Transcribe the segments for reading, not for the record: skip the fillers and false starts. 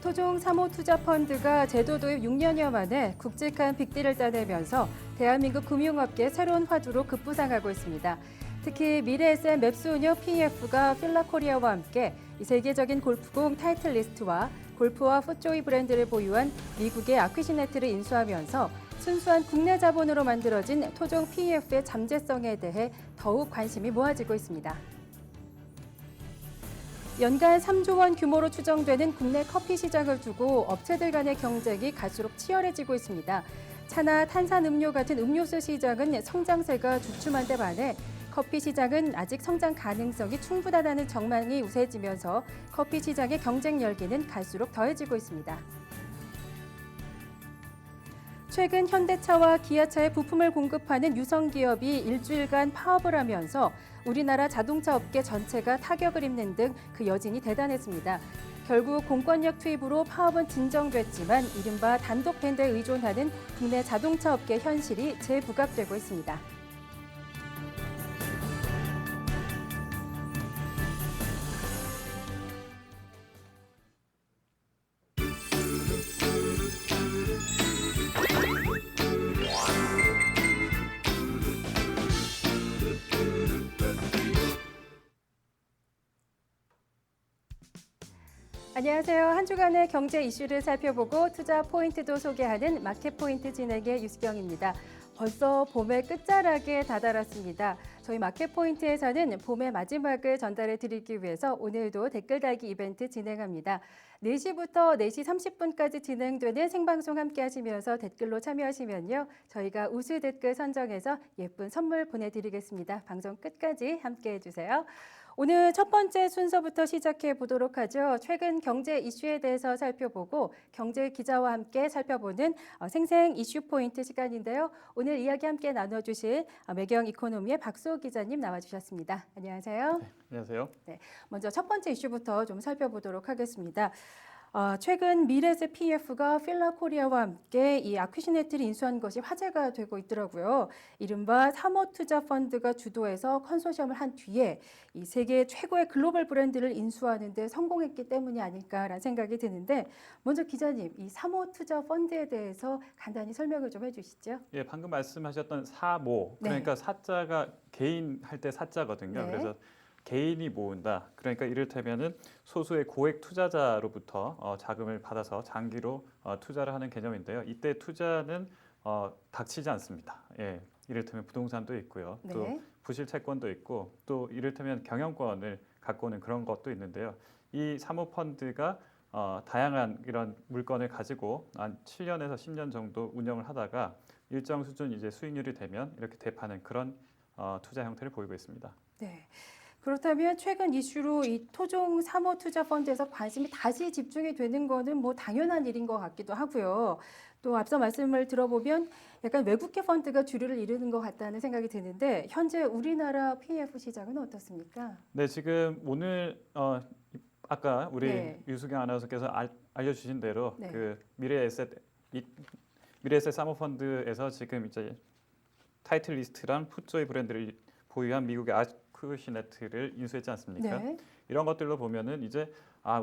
토종 사모투자펀드가 제도 도입 6년여 만에 굵직한 빅딜을 따내면서 대한민국 금융업계 새로운 화두로 급부상하고 있습니다. 특히 미래에셋 맵스운용 PEF가 필라코리아와 함께 세계적인 골프공 타이틀리스트와 골프와 풋조이 브랜드를 보유한 미국의 아퀴시네트를 인수하면서 순수한 국내 자본으로 만들어진 토종 PEF의 잠재성에 대해 더욱 관심이 모아지고 있습니다. 연간 3조 원 규모로 추정되는 국내 커피 시장을 두고 업체들 간의 경쟁이 갈수록 치열해지고 있습니다. 차나 탄산음료 같은 음료수 시장은 성장세가 주춤한 데 반해 커피 시장은 아직 성장 가능성이 충분하다는 전망이 우세해지면서 커피 시장의 경쟁 열기는 갈수록 더해지고 있습니다. 최근 현대차와 기아차에 부품을 공급하는 유성기업이 일주일간 파업을 하면서 우리나라 자동차 업계 전체가 타격을 입는 등 그 여진이 대단했습니다. 결국 공권력 투입으로 파업은 진정됐지만 이른바 단독 밴드에 의존하는 국내 자동차 업계 현실이 재부각되고 있습니다. 안녕하세요. 한 주간의 경제 이슈를 살펴보고 투자 포인트도 소개하는 마켓포인트 진행의 유수경입니다. 벌써 봄의 끝자락에 다다랐습니다. 저희 마켓포인트에서는 봄의 마지막을 전달해 드리기 위해서 오늘도 댓글 달기 이벤트 진행합니다. 4시부터 4시 30분까지 진행되는 생방송 함께 하시면서 댓글로 참여하시면요. 저희가 우수 댓글 선정해서 예쁜 선물 보내드리겠습니다. 방송 끝까지 함께 해주세요. 오늘 첫 번째 순서부터 시작해 보도록 하죠. 최근 경제 이슈에 대해서 살펴보고 경제 기자와 함께 살펴보는 생생 이슈 포인트 시간인데요. 오늘 이야기 함께 나눠주실 매경 이코노미의 박수호 기자님 나와주셨습니다. 안녕하세요. 네, 안녕하세요. 네, 먼저 첫 번째 이슈부터 좀 살펴보도록 하겠습니다. 최근 미래에셋 PEF가 필라코리아와 함께 이 아퀴시네트를 인수한 것이 화제가 되고 있더라고요. 이른바 사모투자펀드가 주도해서 컨소시엄을 한 뒤에 이 세계 최고의 글로벌 브랜드를 인수하는 데 성공했기 때문이 아닐까라는 생각이 드는데 먼저 기자님, 이 사모투자펀드에 대해서 간단히 설명을 좀 해주시죠. 예, 방금 말씀하셨던 사모, 그러니까 사자가 개인 할 때 사자거든요. 네. 그래서 개인이 모은다. 그러니까 이를테면은 소수의 고액 투자자로부터 자금을 받아서 장기로 투자를 하는 개념인데요. 이때 투자는 닥치지 않습니다. 예, 이를테면 부동산도 있고요. 또 네. 부실 채권도 있고 또 이를테면 경영권을 갖고 오는 그런 것도 있는데요. 이 사모펀드가 다양한 이런 물건을 가지고 한 7년에서 10년 정도 운영을 하다가 일정 수준 이제 수익률이 되면 이렇게 되파는 그런 투자 형태를 보이고 있습니다. 네. 그렇다면 최근 이슈로 이 토종 사모투자펀드에서 관심이 다시 집중이 되는 거는 뭐 당연한 일인 것 같기도 하고요. 또 앞서 말씀을 들어보면 약간 외국계 펀드가 주류를 이루는 것 같다는 생각이 드는데 현재 우리나라 PEF 시장은 어떻습니까? 네, 지금 오늘 아까 우리 네. 유수경 아나운서께서 알려주신 대로 네. 그 미래에셋 사모펀드에서 지금 이제 타이틀리스트랑 풋조이 브랜드를 보유한 미국의 아퀴시네트를 인수했지 않습니까? 네. 이런 것들로 보면은 이제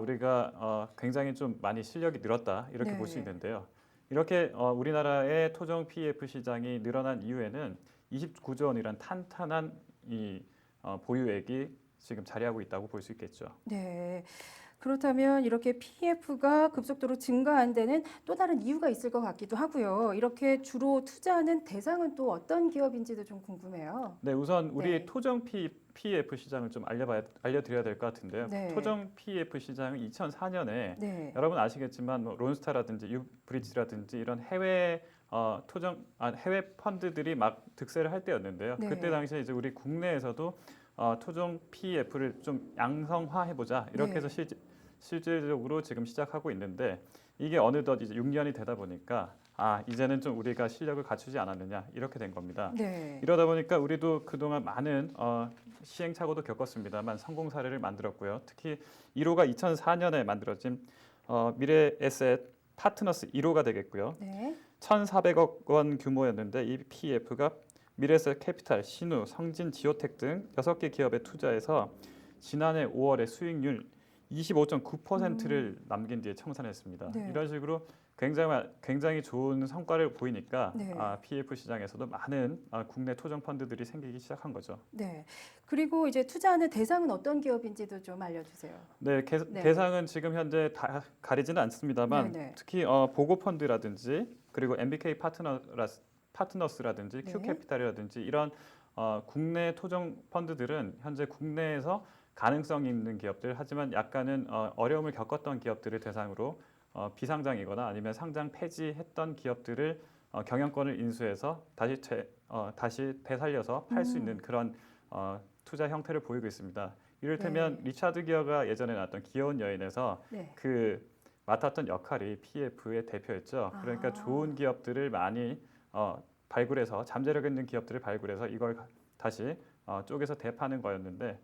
우리가 굉장히 좀 많이 실력이 늘었다 이렇게 네. 볼 수 있는데요. 이렇게 우리나라의 토종 PEF 시장이 늘어난 이유에는 29조 원이란 탄탄한 이 보유액이 지금 자리하고 있다고 볼 수 있겠죠. 네. 그렇다면 이렇게 PEF가 급속도로 증가한 데는 또 다른 이유가 있을 것 같기도 하고요. 이렇게 주로 투자하는 대상은 또 어떤 기업인지도 좀 궁금해요. 네, 우선 우리 네. 토종 PEF 시장을 좀 알려드려야 될 것 같은데요. 네. 토종 PEF 시장은 2004년에 네. 여러분 아시겠지만 뭐 론스타라든지 유브리지라든지 이런 해외 해외 펀드들이 막 득세를 할 때였는데요. 네. 그때 당시에 이제 우리 국내에서도 토종 PEF를 좀 양성화해보자 이렇게 네. 해서 실질적으로 지금 시작하고 있는데 이게 어느덧 이제 6년이 되다 보니까 이제는 좀 우리가 실력을 갖추지 않았느냐 이렇게 된 겁니다. 네. 이러다 보니까 우리도 그동안 많은 시행착오도 겪었습니다만 성공 사례를 만들었고요. 특히 1호가 2004년에 만들어진 미래에셋 파트너스 1호가 되겠고요. 네. 1,400억 원 규모였는데 이 PEF가 미래에셋 캐피탈, 신우, 성진, 지오텍 등 6개 기업에 투자해서 지난해 5월에 수익률 25.9%를 남긴 뒤에 청산했습니다. 네. 이런 식으로 굉장히 좋은 성과를 보이니까 네. PF 시장에서도 많은 국내 토종 펀드들이 생기기 시작한 거죠. 네. 그리고 이제 투자하는 대상은 어떤 기업인지도 좀 알려주세요. 네, 네. 대상은 지금 현재 다 가리지는 않습니다만 네, 네. 특히 보고 펀드라든지 그리고 MBK 파트너스라든지 네. Q캐피탈이라든지 이런 국내 토종 펀드들은 현재 국내에서 가능성 있는 기업들 하지만 약간은 어려움을 겪었던 기업들을 대상으로 비상장이거나 아니면 상장 폐지했던 기업들을 경영권을 인수해서 다시 되살려서 팔 수 있는 그런 투자 형태를 보이고 있습니다. 이를테면 네. 리차드 기어가 예전에 나왔던 귀여운 여인에서 네. 그 맡았던 역할이 PF의 대표였죠. 그러니까 아. 좋은 기업들을 많이 발굴해서 잠재력 있는 기업들을 발굴해서 이걸 다시 쪼개서 대파는 거였는데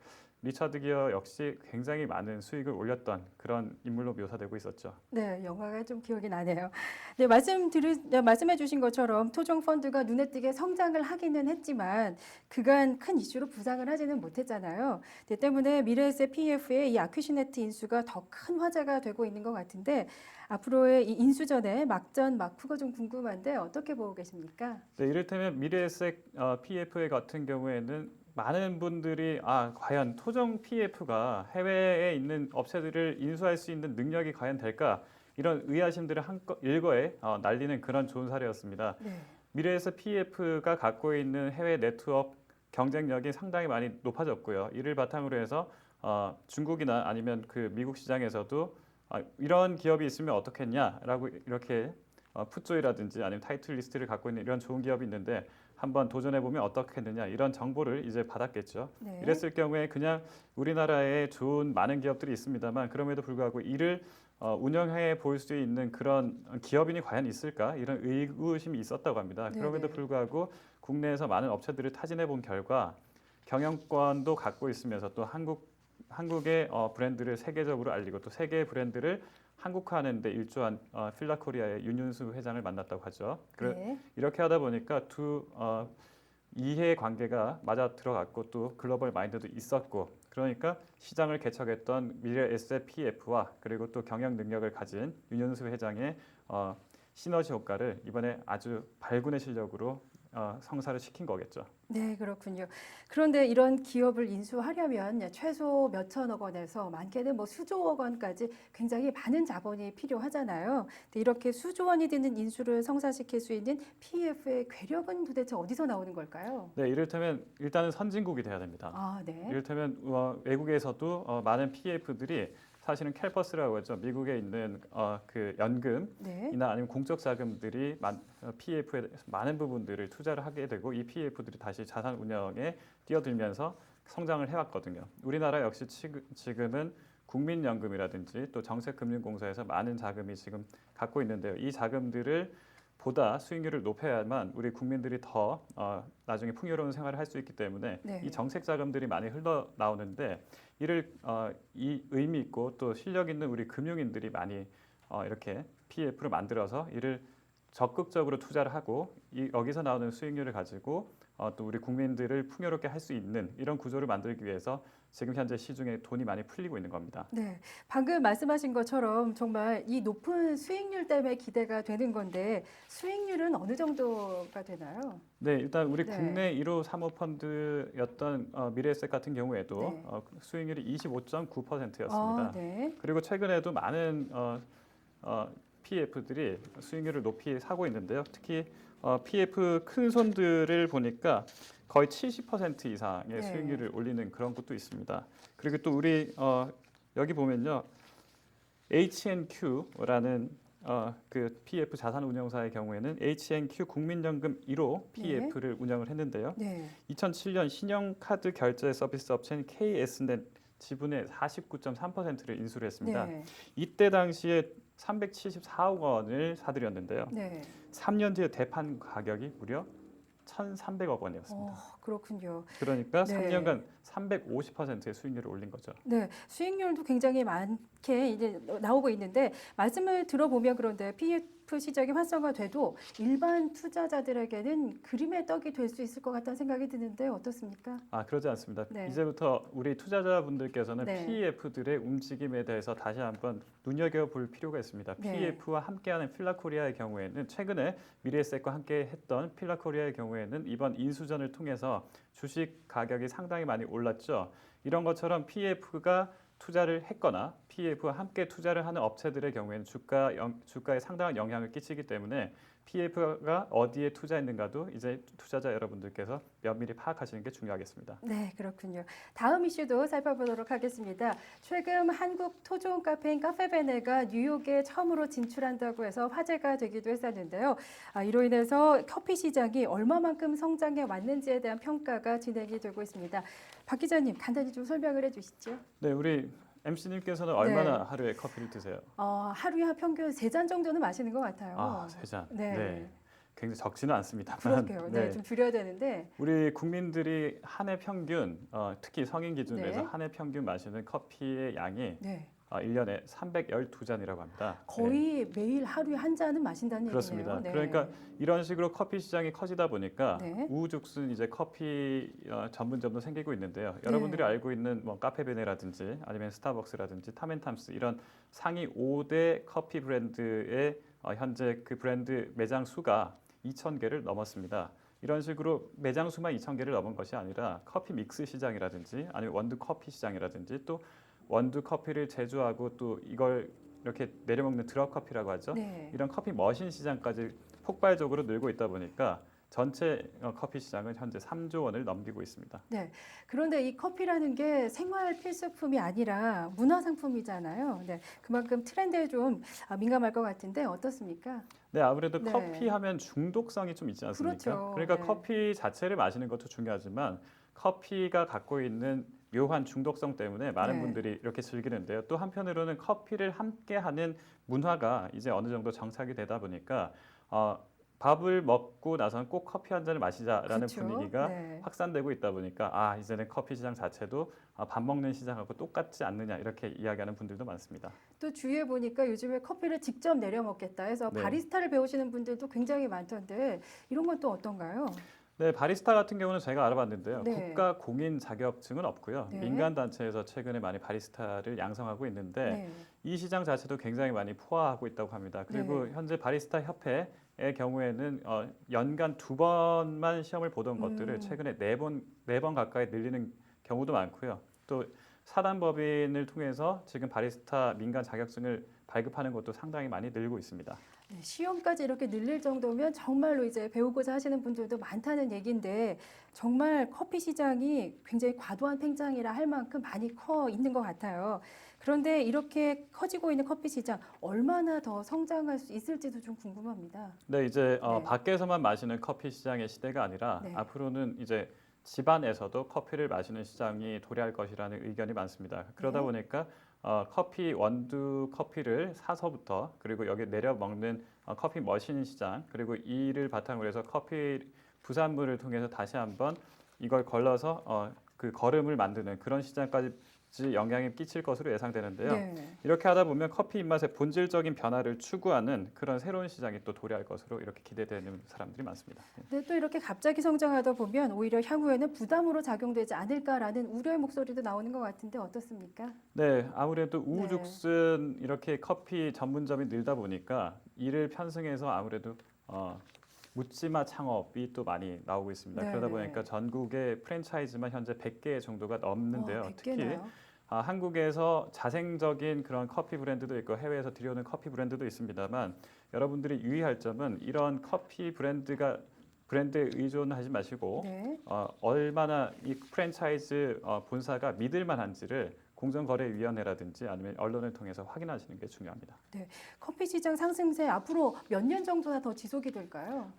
리차드 기어 역시 굉장히 많은 수익을 올렸던 그런 인물로 묘사되고 있었죠. 네, 영화가 좀 기억이 나네요. 네, 말씀해 주신 것처럼 토종 펀드가 눈에 띄게 성장을 하기는 했지만 그간 큰 이슈로 부상을 하지는 못했잖아요. 네, 때문에 미래에셋 PF의 이 아큐시네트 인수가 더 큰 화제가 되고 있는 것 같은데 앞으로의 이 인수 전에 막전 막후가 좀 궁금한데 어떻게 보고 계십니까? 네, 이를테면 미래에셋 PF 같은 경우에는 많은 분들이 과연 토종 PF가 해외에 있는 업체들을 인수할 수 있는 능력이 과연 될까 이런 의아심들을 일거에 날리는 그런 좋은 사례였습니다. 네. 미래에셋 PF가 갖고 있는 해외 네트워크 경쟁력이 상당히 많이 높아졌고요. 이를 바탕으로 해서 중국이나 아니면 그 미국 시장에서도 이런 기업이 있으면 어떻겠냐라고 이렇게 풋조이라든지 아니면 타이틀 리스트를 갖고 있는 이런 좋은 기업이 있는데 한번 도전해 보면 어떻겠느냐 이런 정보를 이제 받았겠죠. 네. 이랬을 경우에 그냥 우리나라에 좋은 많은 기업들이 있습니다만 그럼에도 불구하고 이를 운영해 볼 수 있는 그런 기업인이 과연 있을까 이런 의구심이 있었다고 합니다. 네네. 그럼에도 불구하고 국내에서 많은 업체들을 타진해 본 결과 경영권도 갖고 있으면서 또 한국의 브랜드를 세계적으로 알리고 또 세계의 브랜드를 한국화하는 데 일조한 필라코리아의 윤윤수 회장을 만났다고 하죠. 네. 이렇게 하다 보니까 두 이해 관계가 맞아 들어갔고 또 글로벌 마인드도 있었고 그러니까 시장을 개척했던 미래에셋 PF와 그리고 또 경영 능력을 가진 윤윤수 회장의 시너지 효과를 이번에 아주 발군의 실력으로 성사를 시킨 거겠죠. 네, 그렇군요. 그런데 이런 기업을 인수하려면 최소 몇천억 원에서 많게는 뭐 수조억 원까지 굉장히 많은 자본이 필요하잖아요. 근데 이렇게 수조 원이 드는 인수를 성사시킬 수 있는 PF의 괴력은 도대체 어디서 나오는 걸까요? 네, 이를테면 일단은 선진국이 돼야 됩니다. 아, 네. 이를테면 외국에서도 많은 PF들이 사실은 캘퍼스라고 하죠. 미국에 있는 그 연금이나 네. 아니면 공적 자금들이 PF에 많은 부분들을 투자를 하게 되고 이 PF들이 다시 자산 운영에 뛰어들면서 성장을 해왔거든요. 우리나라 역시 지금은 국민연금이라든지 또 정책금융공사에서 많은 자금이 지금 갖고 있는데요. 이 자금들을 보다 수익률을 높여야만 우리 국민들이 더 나중에 풍요로운 생활을 할 수 있기 때문에 네. 이 정책 자금들이 많이 흘러 나오는데 이를 이 의미 있고 또 실력 있는 우리 금융인들이 많이 이렇게 PF를 만들어서 이를 적극적으로 투자를 하고 여기서 나오는 수익률을 가지고 또 우리 국민들을 풍요롭게 할 수 있는 이런 구조를 만들기 위해서 지금 현재 시중에 돈이 많이 풀리고 있는 겁니다. 네. 방금 말씀하신 것처럼 정말 이 높은 수익률 때문에 기대가 되는 건데 수익률은 어느 정도가 되나요? 네, 일단 우리 네. 국내 1호 사모펀드였던 미래에셋 같은 경우에도 네. 수익률이 25.9%였습니다. 아, 네. 그리고 최근에도 많은 PF들이 수익률을 높이 사고 있는데요. 특히 PF 큰 손들을 보니까 거의 70% 이상의 네. 수익률을 올리는 그런 곳도 있습니다. 그리고 또 우리 여기 보면요, HNQ라는 그 PF 자산운용사의 경우에는 HNQ 국민연금 1호 PF를 운영을 했는데요. 네. 2007년 신용카드 결제 서비스 업체인 KS넷 지분의 49.3%를 인수를 했습니다. 네. 이때 당시에 374억 원을 사들였는데요. 네. 3년 뒤에 대판 가격이 무려 1,300억 원이었습니다. 그렇군요. 그러니까 네. 3년간 350%의 수익률을 올린 거죠. 네, 수익률도 굉장히 많게 이제 나오고 있는데 말씀을 들어보면 그런데 PF 시장이 활성화돼도 일반 투자자들에게는 그림의 떡이 될 수 있을 것 같다는 생각이 드는데 어떻습니까? 그러지 않습니다. 네, 이제부터 우리 투자자분들께서는 네, PEF들의 움직임에 대해서 다시 한번 눈여겨볼 필요가 있습니다. 네, PEF와 함께하는 필라코리아의 경우에는 최근에 미래에셋과 함께 했던 필라코리아의 경우에는 이번 인수전을 통해서 주식 가격이 상당히 많이 올랐죠. 이런 것처럼 PEF가 투자를 했거나 PEF와 함께 투자를 하는 업체들의 경우에는 주가에 상당한 영향을 끼치기 때문에 PEF가 어디에 투자했는가도 이제 투자자 여러분들께서 면밀히 파악하시는 게 중요하겠습니다. 네, 그렇군요. 다음 이슈도 살펴보도록 하겠습니다. 최근 한국 토종 카페인 카페베네가 뉴욕에 처음으로 진출한다고 해서 화제가 되기도 했었는데요. 이로 인해서 커피 시장이 얼마만큼 성장해 왔는지에 대한 평가가 진행이 되고 있습니다. 박 기자님, 간단히 좀 설명을 해주시죠. 네, 우리 MC님께서는 네. 얼마나 하루에 커피를 드세요? 하루에 한 평균 3잔 정도는 마시는 것 같아요. 세 잔. 네. 네. 굉장히 적지는 않습니다만. 그러게요. 네, 네. 좀 줄여야 되는데. 우리 국민들이 한 해 평균, 특히 성인 기준에서 네. 한 해 평균 마시는 커피의 양이 네. 1년에 312잔이라고 합니다. 네. 거의 매일 하루에 한 잔은 마신다는 그렇습니다. 얘기네요. 네. 그러니까 이런 식으로 커피 시장이 커지다 보니까 네. 우후죽순 이제 커피 전문점도 생기고 있는데요. 네. 여러분들이 알고 있는 뭐 카페베네라든지 아니면 스타벅스라든지 타멘탐스 이런 상위 5대 커피 브랜드의 현재 그 브랜드 매장 수가 2,000개를 넘었습니다. 이런 식으로 매장 수만 2,000개를 넘은 것이 아니라 커피 믹스 시장이라든지 아니면 원두 커피 시장이라든지 또 원두 커피를 제조하고 또 이걸 이렇게 내려먹는 드럽 커피라고 하죠. 네. 이런 커피 머신 시장까지 폭발적으로 늘고 있다 보니까 전체 커피 시장은 현재 3조 원을 넘기고 있습니다. 네. 그런데 이 커피라는 게 생활 필수품이 아니라 문화 상품이잖아요. 네. 그만큼 트렌드에 좀 민감할 것 같은데 어떻습니까? 네, 아무래도 네. 커피 하면 중독성이 좀 있지 않습니까? 그렇죠. 그러니까 네. 커피 자체를 마시는 것도 중요하지만 커피가 갖고 있는 묘한 중독성 때문에 많은 네. 분들이 이렇게 즐기는데요. 또 한편으로는 커피를 함께하는 문화가 이제 어느 정도 정착이 되다 보니까 밥을 먹고 나서는 꼭 커피 한 잔을 마시자라는 그렇죠. 분위기가 네. 확산되고 있다 보니까 이제는 커피 시장 자체도 밥 먹는 시장하고 똑같지 않느냐 이렇게 이야기하는 분들도 많습니다. 또 주위에 보니까 요즘에 커피를 직접 내려 먹겠다 해서 네. 바리스타를 배우시는 분들도 굉장히 많던데 이런 건 또 어떤가요? 네, 바리스타 같은 경우는 제가 알아봤는데요. 네. 국가 공인 자격증은 없고요. 네. 민간 단체에서 최근에 많이 바리스타를 양성하고 있는데 네. 이 시장 자체도 굉장히 많이 포화하고 있다고 합니다. 그리고 네. 현재 바리스타 협회의 경우에는 연간 2번만 시험을 보던 것들을 최근에 4번 가까이 늘리는 경우도 많고요. 또 사단법인을 통해서 지금 바리스타 민간 자격증을 발급하는 것도 상당히 많이 늘고 있습니다. 네, 시험까지 이렇게 늘릴 정도면 정말로 이제 배우고자 하시는 분들도 많다는 얘기인데 정말 커피 시장이 굉장히 과도한 팽창이라 할 만큼 많이 커 있는 것 같아요. 그런데 이렇게 커지고 있는 커피 시장 얼마나 더 성장할 수 있을지도 좀 궁금합니다. 네, 이제 네. 밖에서만 마시는 커피 시장의 시대가 아니라 네. 앞으로는 이제 집안에서도 커피를 마시는 시장이 도래할 것이라는 의견이 많습니다. 그러다 네. 보니까 커피 원두 커피를 사서부터 그리고 여기 내려 먹는 커피 머신 시장 그리고 이를 바탕으로 해서 커피 부산물을 통해서 다시 한번 이걸 걸러서 그 거름을 만드는 그런 시장까지 영향이 끼칠 것으로 예상되는데요. 네. 이렇게 하다 보면 커피 입맛의 본질적인 변화를 추구하는 그런 새로운 시장이 또 도래할 것으로 이렇게 기대되는 사람들이 많습니다. 근데 또 이렇게 갑자기 성장하다 보면 오히려 향후에는 부담으로 작용되지 않을까라는 우려의 목소리도 나오는 것 같은데 어떻습니까? 네, 아무래도 우후죽순 이렇게 커피 전문점이 늘다 보니까 이를 편승해서 아무래도 묻지마 창업이 또 많이 나오고 있습니다. 네, 그러다 네. 보니까 전국의 프랜차이즈만 현재 100개 정도가 넘는데요. 특히 100개나요? 한국에서 자생적인 그런 커피 브랜드도 있고 해외에서 들여오는 커피 브랜드도 있습니다만 여러분들이 유의할 점은 이런 커피 브랜드에 의존하지 마시고 네. 얼마나 이 프랜차이즈 본사가 믿을 만한지를 공정거래위원회라든지 아니면 언론을 통해서 확인하시는 게 중요합니다. 커피 시장 상승세 앞으로 몇 년 정도나 더 지속이 될까요?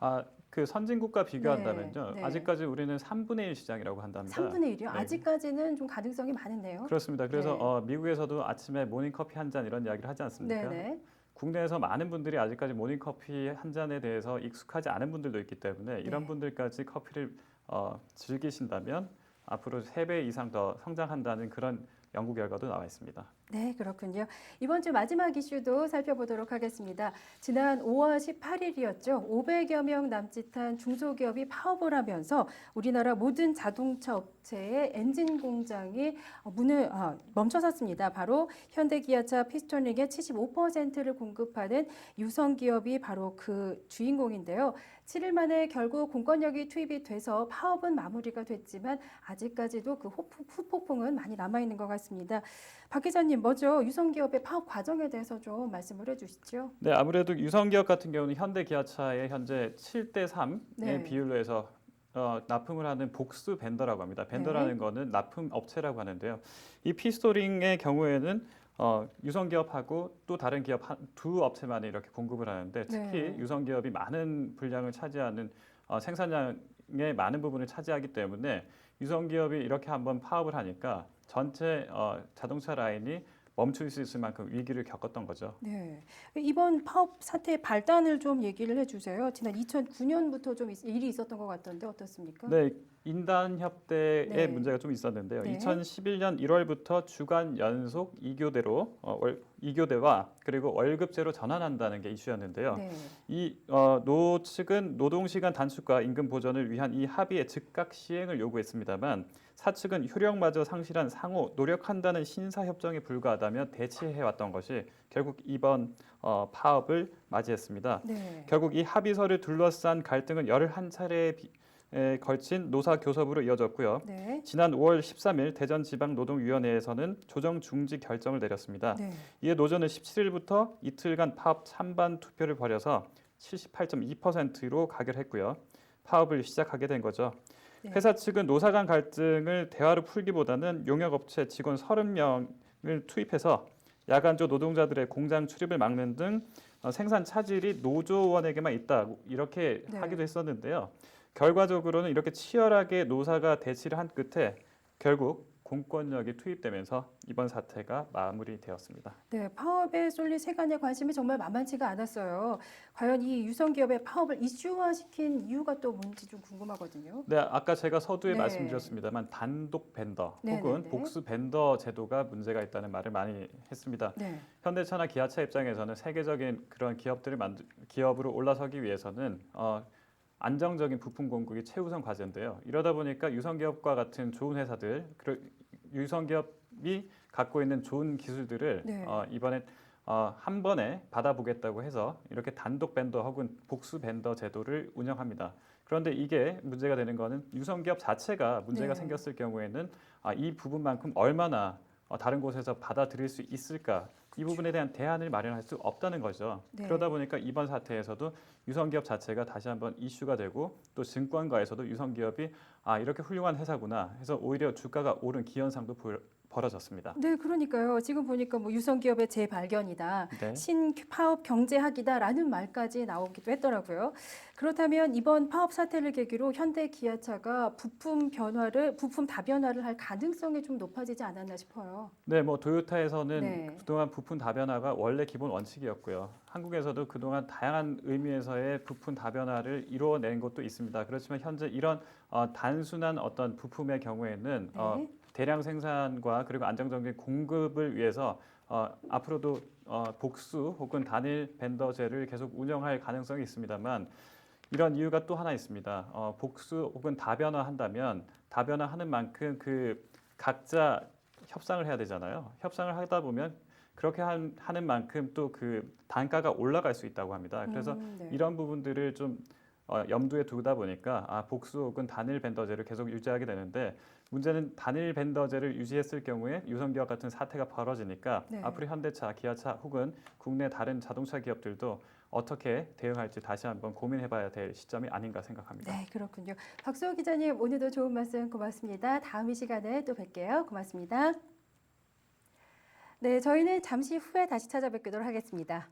그 선진국과 비교한다면요. 네. 아직까지 우리는 3분의 1 시장이라고 한답니다. 3분의 1이요? 네. 아직까지는 좀 가능성이 많은데요. 그렇습니다. 그래서 미국에서도 아침에 모닝커피 한 잔 이런 이야기를 하지 않습니까? 네네. 국내에서 많은 분들이 아직까지 모닝커피 한 잔에 대해서 익숙하지 않은 분들도 있기 때문에 이런 네. 분들까지 커피를 즐기신다면 앞으로 3배 이상 더 성장한다는 그런 연구 결과도 나와 있습니다. 네, 그렇군요. 이번 주 마지막 이슈도 살펴보도록 하겠습니다. 지난 5월 18일이었죠. 500여 명 남짓한 중소기업이 파업을 하면서 우리나라 모든 자동차 업체의 엔진 공장이 문을 멈춰섰습니다. 바로 현대기아차 피스토닝의 75%를 공급하는 유성기업이 바로 그 주인공인데요. 7일 만에 결국 공권력이 투입이 돼서 파업은 마무리가 됐지만 아직까지도 그 후폭풍은 많이 남아있는 것 같습니다. 박 기자님, 먼저 유성기업의 파업 과정에 대해서 좀 말씀을 해주시죠. 네, 아무래도 유성기업 같은 경우는 현대기아차의 현재 7대3의 네. 비율로 해서 납품을 하는 복수 벤더라고 합니다. 벤더라는 거는 납품 업체라고 하는데요. 이 피스토링의 경우에는 유성기업하고 또 다른 기업 두 업체만이 이렇게 공급을 하는데 특히 네. 유성기업이 많은 분량을 차지하는 생산량의 많은 부분을 차지하기 때문에 유성기업이 이렇게 한번 파업을 하니까 전체 자동차 라인이 멈출 수 있을 만큼 위기를 겪었던 거죠. 네. 이번 파업 사태의 발단을 좀 얘기를 해주세요. 지난 2009년부터 좀 일이 있었던 것 같던데 어떻습니까? 네, 인단 협대에 네. 문제가 좀 있었는데요. 네. 2011년 1월부터 주간 연속 2교대로 2교대와 그리고 월급제로 전환한다는 게 이슈였는데요. 네. 이 노 측은 노동시간 단축과 임금 보전을 위한 이 합의의 즉각 시행을 요구했습니다만 사측은 효력마저 상실한 상호 노력한다는 신사협정에 불과하다며 대치해왔던 것이 결국 이번 파업을 맞이했습니다. 네. 결국 이 합의서를 둘러싼 갈등은 11차례에 걸친 노사 교섭으로 이어졌고요. 네. 지난 5월 13일 대전지방노동위원회에서는 조정 중지 결정을 내렸습니다. 네. 이에 노조는 17일부터 이틀간 파업 찬반 투표를 벌여서 78.2%로 가결했고요. 파업을 시작하게 된 거죠. 네. 회사 측은 노사 간 갈등을 대화로 풀기보다는 용역업체 직원 30명을 투입해서 야간조 노동자들의 공장 출입을 막는 등 생산 차질이 노조원에게만 있다 이렇게 네. 하기도 했었는데요. 결과적으로는 이렇게 치열하게 노사가 대치를 한 끝에 결국 공권력이 투입되면서 이번 사태가 마무리되었습니다. 네, 파업에 쏠린 세간의 관심이 정말 만만치가 않았어요. 과연 이 유성기업의 파업을 이슈화시킨 이유가 또 뭔지 좀 궁금하거든요. 네, 아까 제가 서두에 네. 말씀드렸습니다만 단독 벤더 네, 혹은 네, 네. 복수 벤더 제도가 문제가 있다는 말을 많이 했습니다. 네. 현대차나 기아차 입장에서는 세계적인 그런 기업으로 올라서기 위해서는 안정적인 부품 공급이 최우선 과제인데요. 이러다 보니까 유성기업과 같은 좋은 회사들, 유성기업이 갖고 있는 좋은 기술들을 네. 이번에 한 번에 받아보겠다고 해서 이렇게 단독 벤더 혹은 복수 벤더 제도를 운영합니다. 그런데 이게 문제가 되는 거는 유성기업 자체가 문제가 네. 생겼을 경우에는 이 부분만큼 얼마나 다른 곳에서 받아들일 수 있을까? 이 부분에 대한 대안을 마련할 수 없다는 거죠. 네. 그러다 보니까 이번 사태에서도 유성기업 자체가 다시 한번 이슈가 되고 또 증권가에서도 유성기업이 이렇게 훌륭한 회사구나 해서 오히려 주가가 오른 기현상도 벌어졌습니다. 네, 그러니까요. 지금 보니까 뭐 유성기업의 재발견이다, 네. 신파업 경제학이다라는 말까지 나오기도 했더라고요. 그렇다면 이번 파업 사태를 계기로 현대기아차가 부품 다변화를 할 가능성이 좀 높아지지 않았나 싶어요. 네, 뭐 도요타에서는 네. 그동안 부품 다변화가 원래 기본 원칙이었고요. 한국에서도 그동안 다양한 의미에서의 부품 다변화를 이루어낸 것도 있습니다. 그렇지만 현재 이런 단순한 어떤 부품의 경우에는 네. 대량 생산과 그리고 안정적인 공급을 위해서 앞으로도 복수 혹은 단일 벤더제를 계속 운영할 가능성이 있습니다만 이런 이유가 또 하나 있습니다. 복수 혹은 다변화한다면 다변화하는 만큼 그 각자 협상을 해야 되잖아요. 협상을 하다 보면 그렇게 하는 만큼 또 그 단가가 올라갈 수 있다고 합니다. 그래서 네. 이런 부분들을 좀 염두에 두다 보니까 복수 혹은 단일 벤더제를 계속 유지하게 되는데 문제는 단일 벤더제를 유지했을 경우에 유성기업 같은 사태가 벌어지니까 네. 앞으로 현대차, 기아차 혹은 국내 다른 자동차 기업들도 어떻게 대응할지 다시 한번 고민해봐야 될 시점이 아닌가 생각합니다. 네, 그렇군요. 박수호 기자님, 오늘도 좋은 말씀 고맙습니다. 다음 이 시간에 또 뵐게요. 고맙습니다. 네, 저희는 잠시 후에 다시 찾아뵙도록 하겠습니다.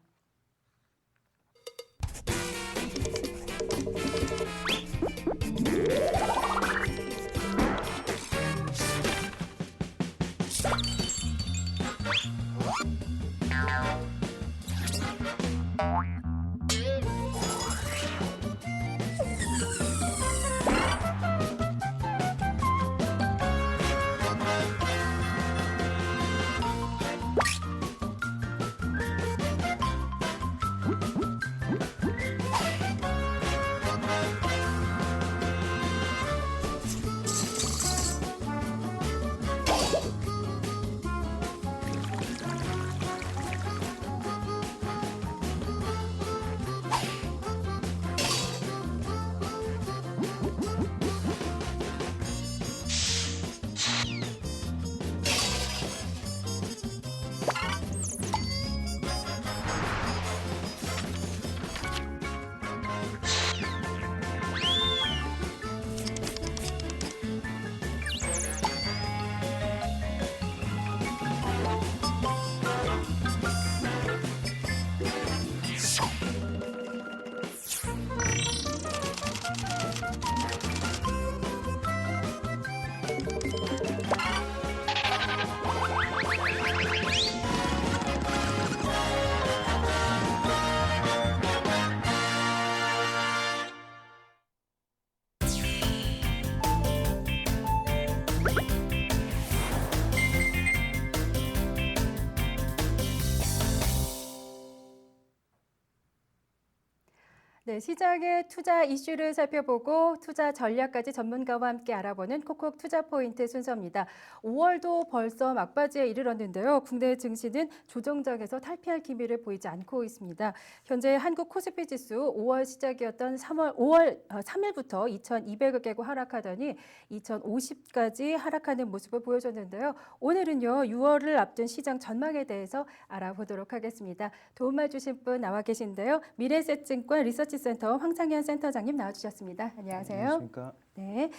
네, 시장의 투자 이슈를 살펴보고 투자 전략까지 전문가와 함께 알아보는 콕콕 투자 포인트 순서입니다. 5월도 벌써 막바지에 이르렀는데요. 국내 증시는 조정장에서 탈피할 기미를 보이지 않고 있습니다. 현재 한국 코스피 지수 5월 시작이었던 5월 3일부터 2,200을 깨고 하락하더니 2,050까지 하락하는 모습을 보여줬는데요. 오늘은요, 6월을 앞둔 시장 전망에 대해서 알아보도록 하겠습니다. 도움을 주실 분 나와 계신데요. 미래에셋증권 리서치센터 황상현 센터장님 나와주셨습니다. 안녕하세요. 안녕하십니까. 네,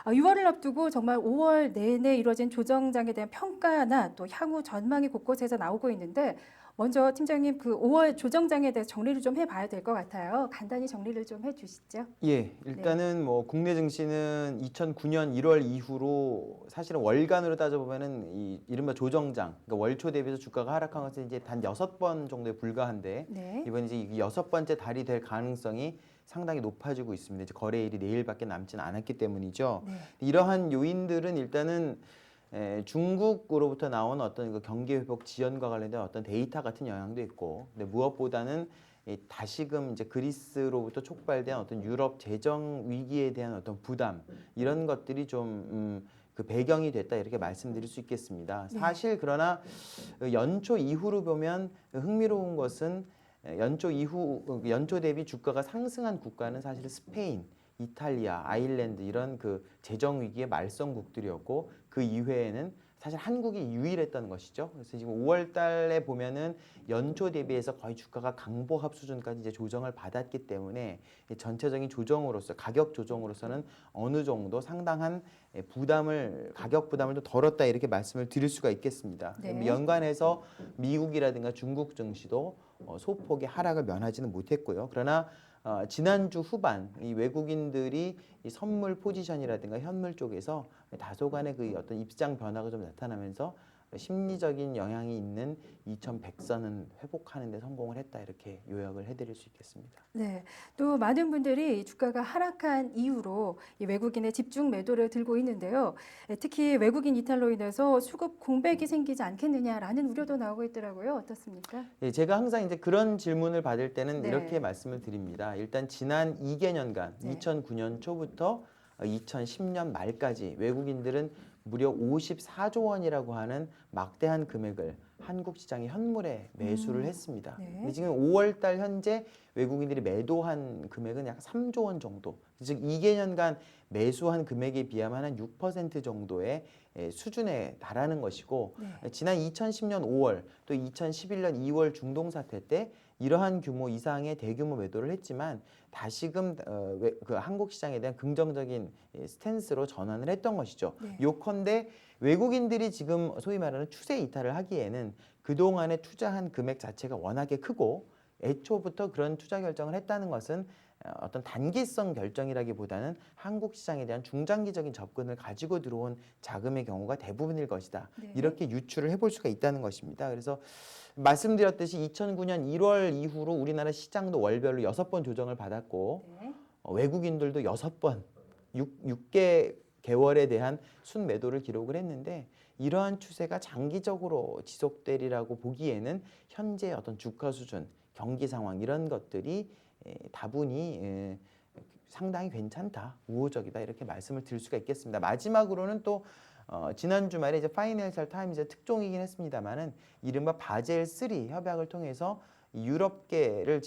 6월을 앞두고 정말 5월 내내 이뤄진 조정장에 대한 평가나 또 향후 전망이 곳곳에서 나오고 있는데 먼저 팀장님 그 5월 조정장에 대해서 정리를 좀 해봐야 될 것 같아요. 간단히 정리를 좀 해주시죠. 예, 일단은 뭐 국내 증시는 2009년 1월 이후로 사실은 월간으로 따져보면은 이 이른바 조정장, 그러니까 월초 대비해서 주가가 하락한 것은 이제 단 6번 정도에 불과한데 네. 이번 이제 이 6번째 달이 될 가능성이 상당히 높아지고 있습니다. 이제 거래일이 내일밖에 남지는 않았기 때문이죠. 네. 이러한 요인들은 일단은 중국으로부터 나온 어떤 그 경기 회복 지연과 관련된 어떤 데이터 같은 영향도 있고, 근데 무엇보다는 다시금 이제 그리스로부터 촉발된 어떤 유럽 재정 위기에 대한 어떤 부담 이런 것들이 좀 그 배경이 됐다 이렇게 말씀드릴 수 있겠습니다. 네. 사실 그러나 연초 이후로 보면 흥미로운 것은 연초 이후 연초 대비 주가가 상승한 국가는 사실 스페인, 이탈리아, 아일랜드 이런 그 재정 위기의 말썽국들이었고 그 이외에는 사실 한국이 유일했던 것이죠. 그래서 지금 5월 달에 보면은 연초 대비해서 거의 주가가 강보합 수준까지 이제 조정을 받았기 때문에 전체적인 조정으로서 가격 조정으로서는 어느 정도 상당한 가격 부담을 좀 덜었다 이렇게 말씀을 드릴 수가 있겠습니다. 네. 연관해서 미국이라든가 중국 증시도 소폭의 하락을 면하지는 못했고요. 그러나 지난주 후반 이 외국인들이 이 선물 포지션이라든가 현물 쪽에서 다소간의 그 어떤 입장 변화가 좀 나타나면서 심리적인 영향이 있는 2100선은 회복하는 데 성공을 했다 이렇게 요약을 해드릴 수 있겠습니다. 네, 또 많은 분들이 주가가 하락한 이후로 이 외국인의 집중 매도를 들고 있는데요. 특히 외국인 이탈로 인해서 수급 공백이 생기지 않겠느냐라는 우려도 나오고 있더라고요. 어떻습니까? 예, 제가 항상 이제 그런 질문을 받을 때는 네. 이렇게 말씀을 드립니다. 일단 지난 2개년간 네. 2009년 초부터 2010년 말까지 외국인들은 무려 54조 원이라고 하는 막대한 금액을 한국 시장의 현물에 매수를 했습니다. 네. 근데 지금 5월 달 현재 외국인들이 매도한 금액은 약 3조 원 정도. 즉 2개년간 매수한 금액에 비하면 한 6% 정도의 수준에 달하는 것이고 네. 지난 2010년 5월 또 2011년 2월 중동 사태 때 이러한 규모 이상의 대규모 매도를 했지만 다시금 그 한국 시장에 대한 긍정적인 스탠스로 전환을 했던 것이죠. 네. 요컨대 외국인들이 지금 소위 말하는 추세 이탈을 하기에는 그동안에 투자한 금액 자체가 워낙에 크고 애초부터 그런 투자 결정을 했다는 것은 어떤 단기성 결정이라기보다는 한국 시장에 대한 중장기적인 접근을 가지고 들어온 자금의 경우가 대부분일 것이다. 네. 이렇게 유추를 해볼 수가 있다는 것입니다. 그래서 말씀드렸듯이 2009년 1월 이후로 우리나라 시장도 월별로 6번 조정을 받았고 네. 외국인들도 6번, 6개월에 대한 순매도를 기록을 했는데 이러한 추세가 장기적으로 지속되리라고 보기에는 현재 어떤 주가 수준, 경기 상황 이런 것들이 다분히 상당히 괜찮다, 우호적이다 이렇게 말씀을 드릴 수가 있겠습니다. 마지막으로는 또 지난 주말에 이제 파이낸셜 타임즈의 특종이긴 했습니다만은 이른바 바젤 3 협약을 통해서 유럽계를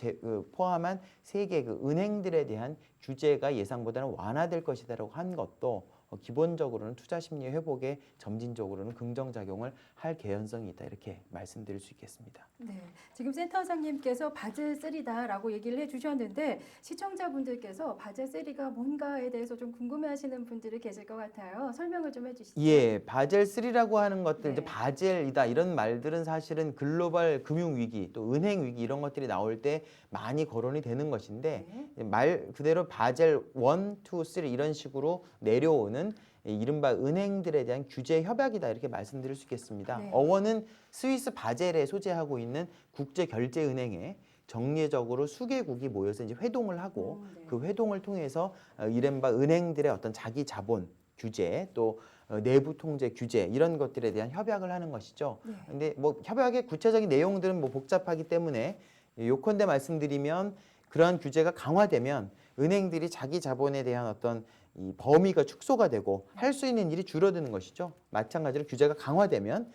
포함한 세계 그 은행들에 대한 규제가 예상보다는 완화될 것이다라고 한 것도 기본적으로는 투자 심리 회복에 점진적으로는 긍정작용을 할 개연성이 있다 이렇게 말씀드릴 수 있겠습니다. 네, 지금 센터장님께서 바젤 3다라고 얘기를 해주셨는데 시청자분들께서 바젤 3가 뭔가에 대해서 좀 궁금해하시는 분들이 계실 것 같아요. 설명을 좀 해주시죠. 예, 바젤 3라고 하는 것들 네. 이제 바젤이다 이런 말들은 사실은 글로벌 금융 위기 또 은행 위기 이런 것들이 나올 때 많이 거론이 되는 것인데 네. 말 그대로 바젤 1, 2, 3 이런 식으로 내려오는 이른바 은행들에 대한 규제 협약이다 이렇게 말씀드릴 수 있겠습니다. 네. 어원은 스위스 바젤에 소재하고 있는 국제결제은행에 정례적으로 수개국이 모여서 이제 회동을 하고 네. 그 회동을 통해서 이른바 은행들의 어떤 자기 자본 규제 또 내부 통제 규제 이런 것들에 대한 협약을 하는 것이죠. 네. 근데 뭐 협약의 구체적인 내용들은 뭐 복잡하기 때문에 요컨대 말씀드리면 그러한 규제가 강화되면 은행들이 자기 자본에 대한 어떤 이 범위가 축소가 되고 할 수 있는 일이 줄어드는 것이죠. 마찬가지로 규제가 강화되면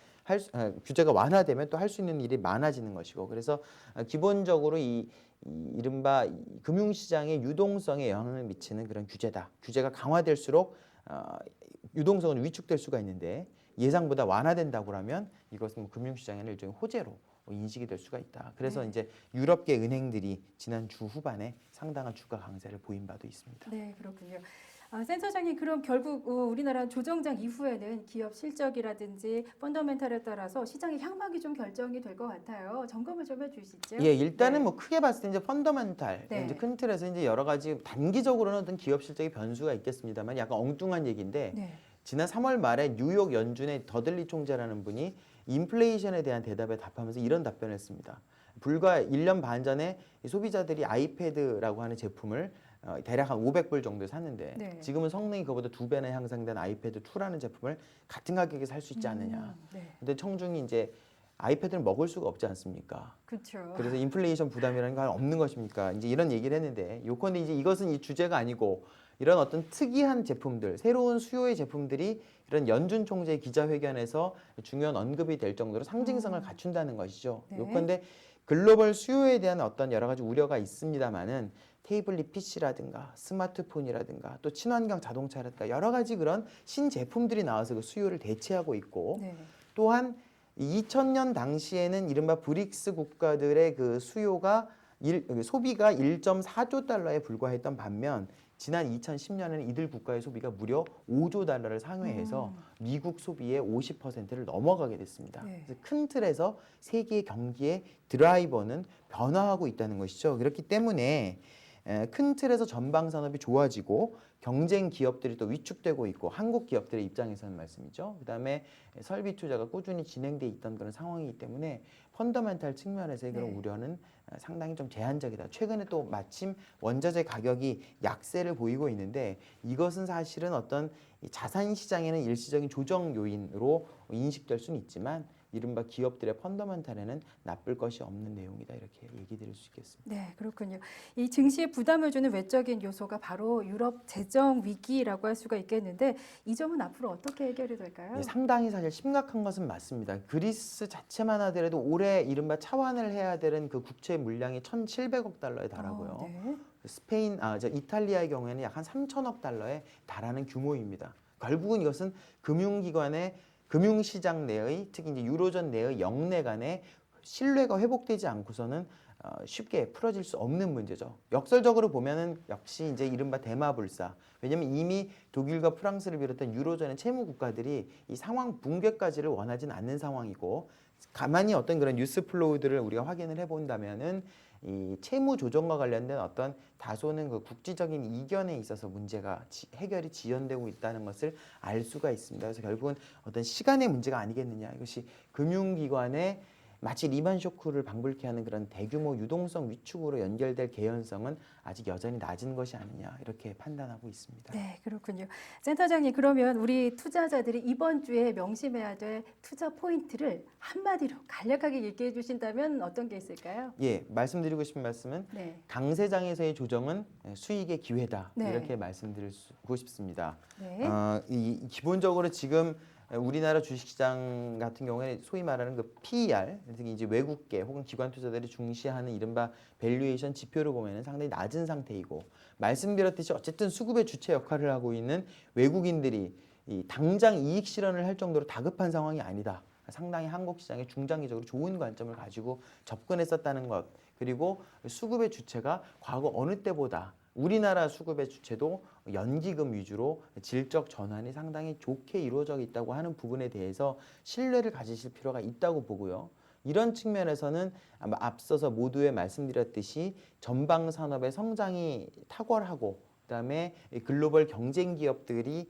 규제가 완화되면 또 할 수 있는 일이 많아지는 것이고 그래서 기본적으로 이 이른바 이 금융시장의 유동성에 영향을 미치는 그런 규제다. 규제가 강화될수록 유동성은 위축될 수가 있는데 예상보다 완화된다고 하면 이것은 뭐 금융시장에는 일종의 호재로 인식이 될 수가 있다. 그래서 네. 이제 유럽계 은행들이 지난 주 후반에 상당한 주가 강세를 보인 바도 있습니다. 네, 그렇군요. 센터장님, 그럼 결국 우리나라 조정장 이후에는 기업 실적이라든지 펀더멘탈에 따라서 시장의 향방이 좀 결정이 될 것 같아요. 점검을 좀 해주시죠. 예, 일단은 네. 뭐 크게 봤을 때 이제 펀더멘탈, 네. 이제 큰 틀에서 이제 여러 가지 단기적으로는 어떤 기업 실적의 변수가 있겠습니다만 약간 엉뚱한 얘기인데 네. 지난 3월 말에 뉴욕 연준의 더들리 총재라는 분이 인플레이션에 대한 대답에 답하면서 이런 답변을 했습니다. 불과 1년 반 전에 이 소비자들이 아이패드라고 하는 제품을 대략 한 500불 정도에 샀는데 네. 지금은 성능이 그보다 2배나 향상된 아이패드 2라는 제품을 같은 가격에 살 수 있지 않느냐. 네. 근데 청중이 이제 아이패드를 먹을 수가 없지 않습니까? 그렇죠. 그래서 인플레이션 부담이라는 건 없는 것입니까? 이제 이런 얘기를 했는데 요컨대 이제 이것은 이 주제가 아니고 이런 어떤 특이한 제품들, 새로운 수요의 제품들이 이런 연준 총재 기자회견에서 중요한 언급이 될 정도로 상징성을 갖춘다는 것이죠. 네. 요컨대 글로벌 수요에 대한 어떤 여러 가지 우려가 있습니다만은 테이블릿 PC라든가 스마트폰이라든가 또 친환경 자동차라든가 여러 가지 그런 신제품들이 나와서 그 수요를 대체하고 있고 네. 또한 2000년 당시에는 이른바 브릭스 국가들의 그 수요가 소비가 1.4조 달러에 불과했던 반면 지난 2010년에는 이들 국가의 소비가 무려 5조 달러를 상회해서 미국 소비의 50%를 넘어가게 됐습니다. 네. 그래서 큰 틀에서 세계 경기의 드라이버는 변화하고 있다는 것이죠. 그렇기 때문에 큰 틀에서 전방 산업이 좋아지고 경쟁 기업들이 또 위축되고 있고 한국 기업들의 입장에서는 말씀이죠. 그다음에 설비 투자가 꾸준히 진행돼 있던 그런 상황이기 때문에 펀더멘탈 측면에서의 그런 네. 우려는 상당히 좀 제한적이다. 최근에 또 마침 원자재 가격이 약세를 보이고 있는데 이것은 사실은 어떤 자산 시장에는 일시적인 조정 요인으로 인식될 수는 있지만 이른바 기업들의 펀더멘탈에는 나쁠 것이 없는 내용이다 이렇게 얘기 드릴 수 있겠습니다. 네, 그렇군요. 이 증시에 부담을 주는 외적인 요소가 바로 유럽 재정 위기라고 할 수가 있겠는데 이 점은 앞으로 어떻게 해결이 될까요? 예, 상당히 사실 심각한 것은 맞습니다. 그리스 자체만 하더라도 올해 이른바 차환을 해야 되는 그 국채 물량이 1,700억 달러에 달하고요. 네. 스페인, 이탈리아의 경우에는 약 한 3천억 달러에 달하는 규모입니다. 결국은 이것은 금융기관의 금융시장 내의 특히 이제 유로존 내의 영내 간의 신뢰가 회복되지 않고서는 쉽게 풀어질 수 없는 문제죠. 역설적으로 보면은 역시 이제 이른바 대마불사. 왜냐하면 이미 독일과 프랑스를 비롯한 유로존의 채무 국가들이 이 상황 붕괴까지를 원하지는 않는 상황이고 가만히 어떤 그런 뉴스 플로우들을 우리가 확인을 해본다면은 이 채무 조정과 관련된 어떤 다소는 그 국지적인 이견에 있어서 문제가 해결이 지연되고 있다는 것을 알 수가 있습니다. 그래서 결국은 어떤 시간의 문제가 아니겠느냐. 이것이 금융기관의 마치 리만 쇼크를 방불케 하는 그런 대규모 유동성 위축으로 연결될 개연성은 아직 여전히 낮은 것이 아니냐 이렇게 판단하고 있습니다. 네, 그렇군요. 센터장님, 그러면 우리 투자자들이 이번 주에 명심해야 될 투자 포인트를 한마디로 간략하게 얘기해 주신다면 어떤 게 있을까요? 예, 말씀드리고 싶은 말씀은 네. 강세장에서의 조정은 수익의 기회다 네. 이렇게 말씀드리고 싶습니다. 네. 기본적으로 지금 우리나라 주식시장 같은 경우에 소위 말하는 그 PER, 특히 이제 외국계 혹은 기관 투자들이 중시하는 이른바 밸류에이션 지표를 보면은 상당히 낮은 상태이고 말씀드렸듯이 어쨌든 수급의 주체 역할을 하고 있는 외국인들이 이 당장 이익 실현을 할 정도로 다급한 상황이 아니다. 상당히 한국 시장에 중장기적으로 좋은 관점을 가지고 접근했었다는 것 그리고 수급의 주체가 과거 어느 때보다 우리나라 수급의 주체도 연기금 위주로 질적 전환이 상당히 좋게 이루어져 있다고 하는 부분에 대해서 신뢰를 가지실 필요가 있다고 보고요. 이런 측면에서는 아마 앞서서 모두에 말씀드렸듯이 전방 산업의 성장이 탁월하고 그다음에 글로벌 경쟁 기업들이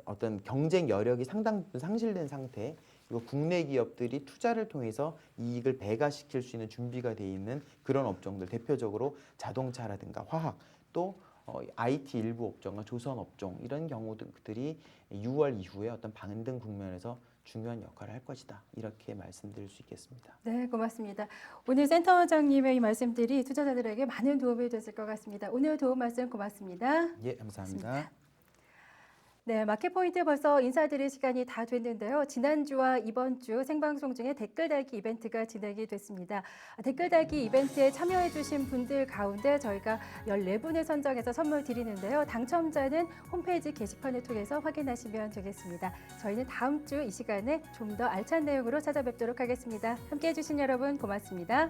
어떤 경쟁 여력이 상당 부분 상실된 상태 그리고 국내 기업들이 투자를 통해서 이익을 배가시킬 수 있는 준비가 돼 있는 그런 업종들 대표적으로 자동차라든가 화학 또 IT 일부 업종과 조선 업종 이런 경우들이 6월 이후에 어떤 반등 국면에서 중요한 역할을 할 것이다. 이렇게 말씀드릴 수 있겠습니다. 네, 고맙습니다. 오늘 센터장님의 이 말씀들이 투자자들에게 많은 도움이 됐을 것 같습니다. 오늘 도움 말씀 고맙습니다. 예, 감사합니다. 네, 마켓포인트 벌써 인사드릴 시간이 다 됐는데요. 지난주와 이번 주 생방송 중에 댓글 달기 이벤트가 진행이 됐습니다. 댓글 달기 이벤트에 참여해 주신 분들 가운데 저희가 14분을 선정해서 선물 드리는데요. 당첨자는 홈페이지 게시판을 통해서 확인하시면 되겠습니다. 저희는 다음 주 이 시간에 좀 더 알찬 내용으로 찾아뵙도록 하겠습니다. 함께해 주신 여러분 고맙습니다.